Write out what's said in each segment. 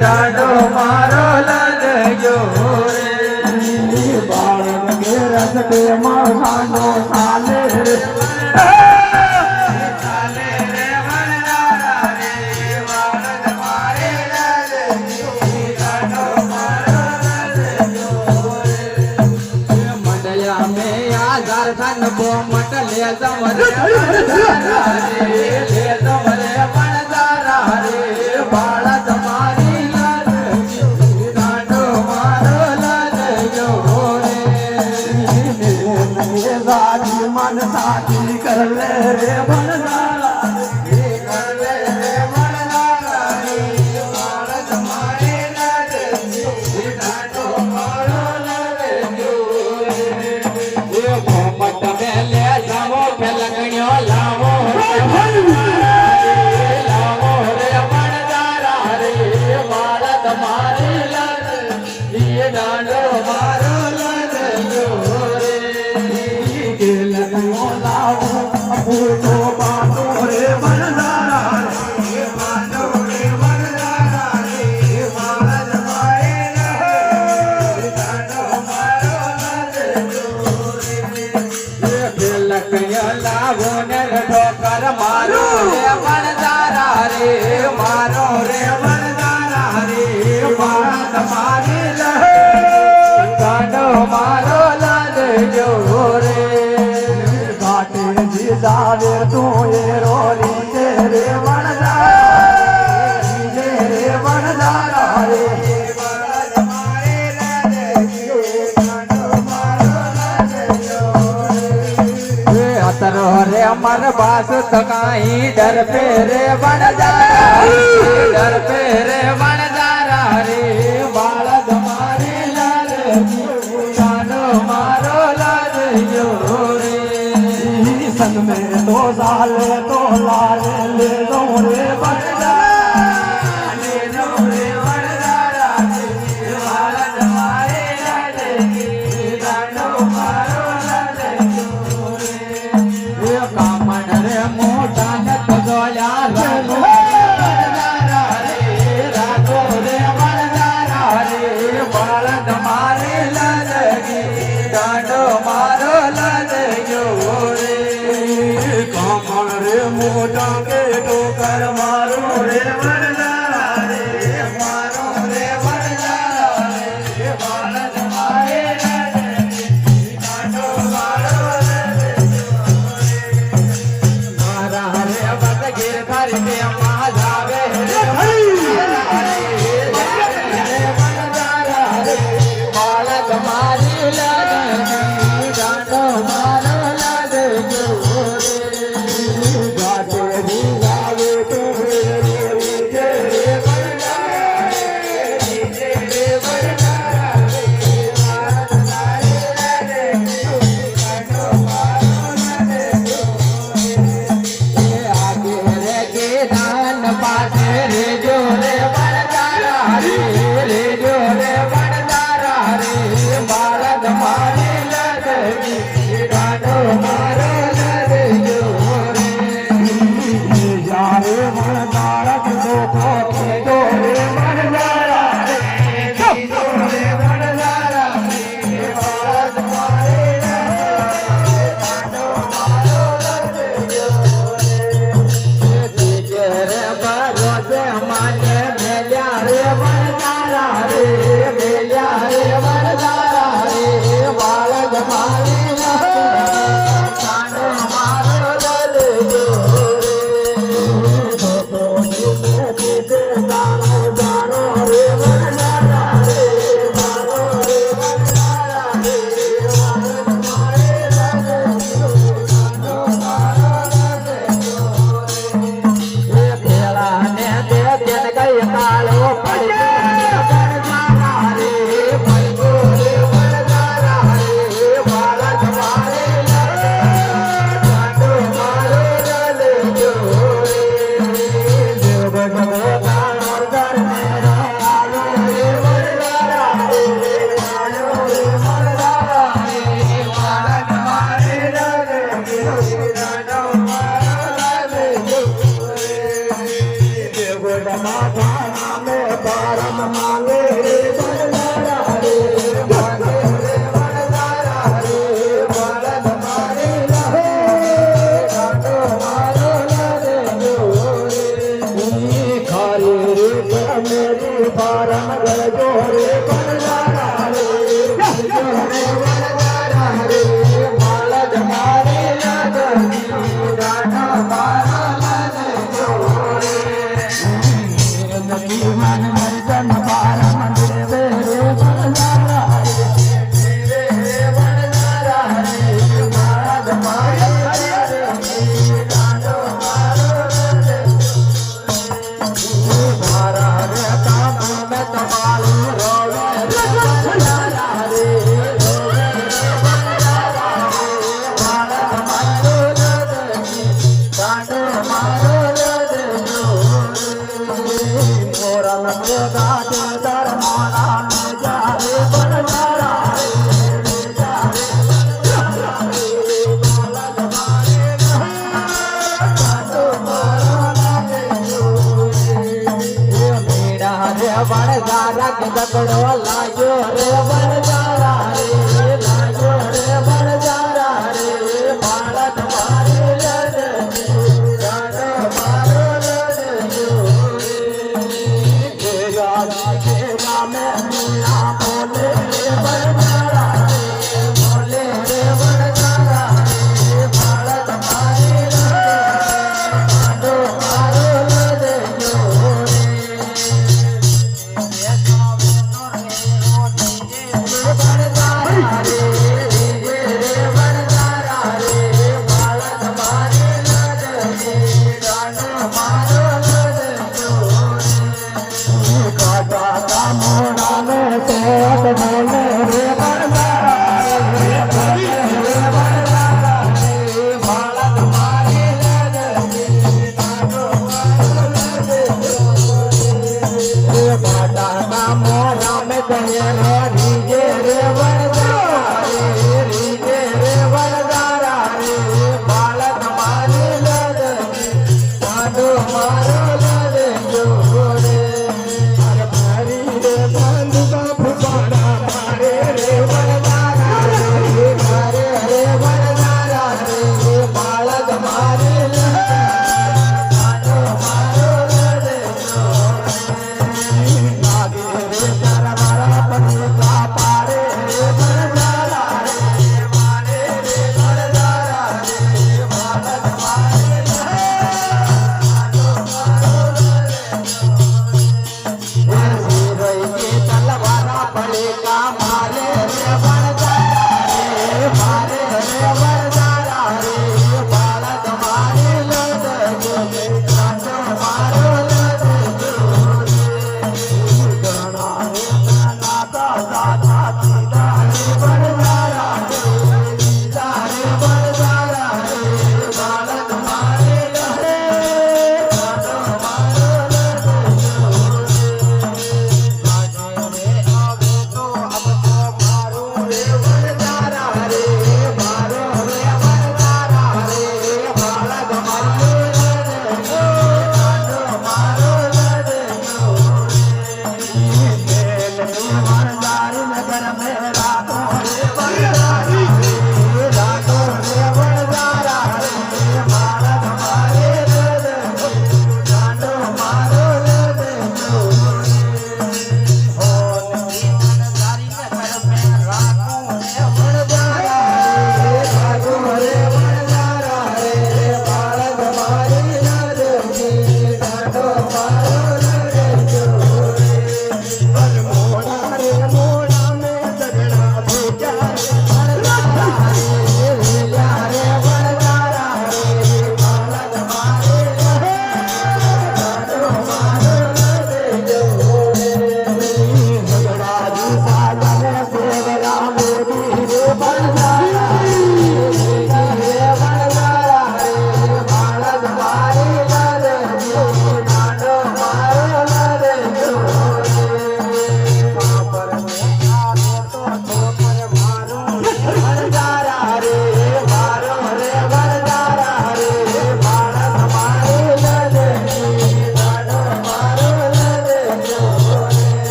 डाडो मारो लजो रे बाळन के रसते मानो साले रे साले रे वनदारा रे बाळन मारे लजो डाडो मारो लजो रे मंडया में आजार खान को मटले जमरे ले जमरे वनदारा रे बाळन मारे मन साथी कर ले रे बनदारा कर ले रे बनदारा रे भारत मारे लगे डाटो मारो लगे जो ये मोहम्मद में ले जाओ के लगनियो लाओ लाओ रे बनदारा रे भारत मारे लगे ये डाटो मारो लगे जो तो बातो रे बनदारा रे बातो रे बनदारा रे भारत मारे लगे डाटो मारो लगे ये तिलक लावो ने ठोकर मारो रे बनदारा रे मारो रे बनदारा रे भारत मारे लगे डाटो मारो लगे रे जावे तू ये रोली तेरे बनदारा रे भारत मारे लगे डाटो मारो लगे अतरो रे मन बास तकाई डर पे रे बनदारा डर पे रे बनदारा रे भारत मारे लगे डाटो मारो लगे रे संग में तो साले तो लाले ले दो रे बनदारा ले दो रे बनदारा रे भारत मारे लगे डाटो मारो लगे रे कामन रे मोटा नट गोया रो बनदारा रे रातो रे बनदारा रे भारत मारे लगे डाटो मारो लगे रे कामन रे मोटा के ठोकर मारो रे बनदारा रे मारो रे बनदारा रे भारत मारे लगे डाटो मारो लगे मारा रे बत गिर कर के महाजावे रे बनदारा रे भारत मारे लगे डाटो मारो लगे કાગડો લાગ્યો રે વણજારા રે લાગ્યો રે વણજારા રે બાળક મારી લડતી ગાડો મારો લડજો રે ઘેરા મે મુલા બોલે રે વણજારા રે બોલે રે વણજારા રે બાળક મારી લડતી ગાડો મારો લડજો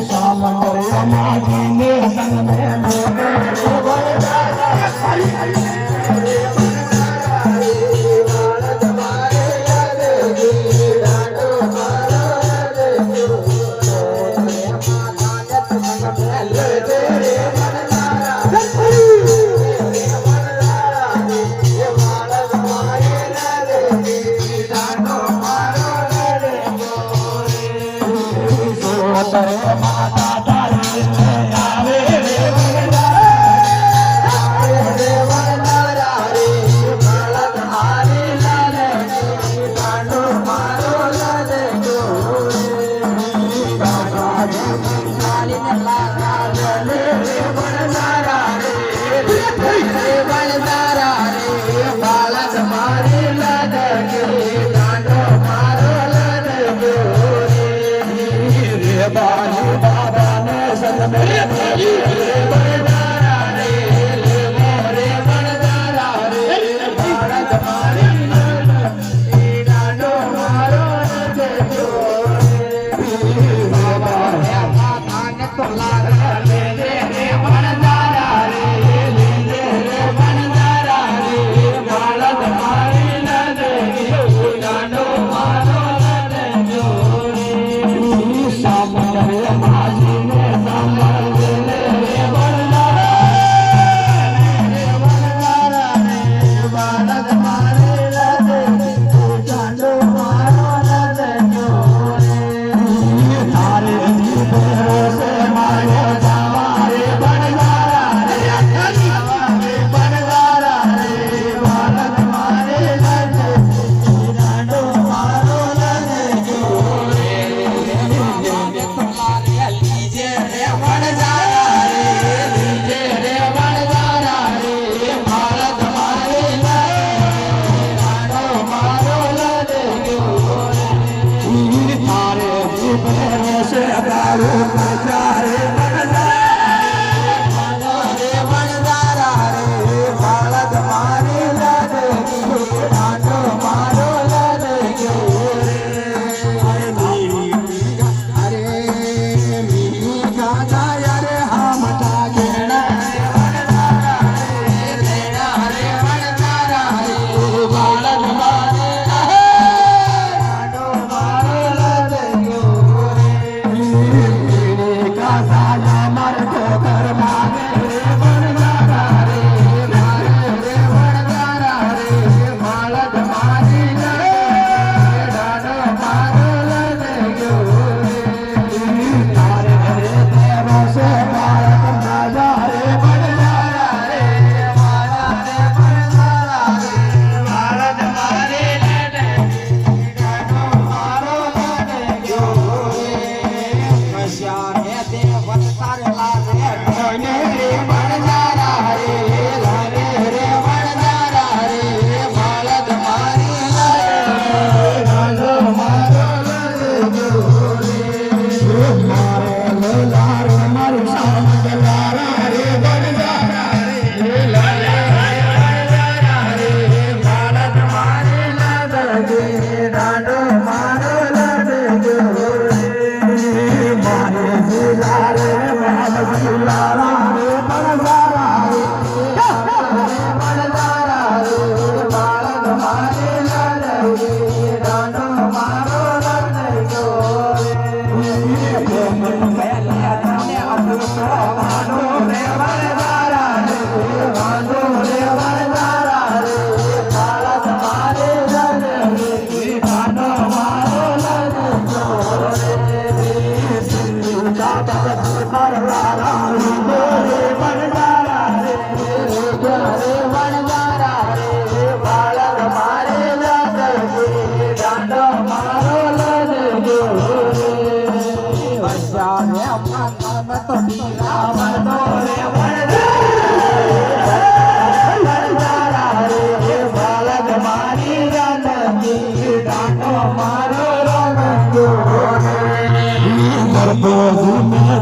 Samantara Madine Samantara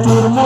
Turmo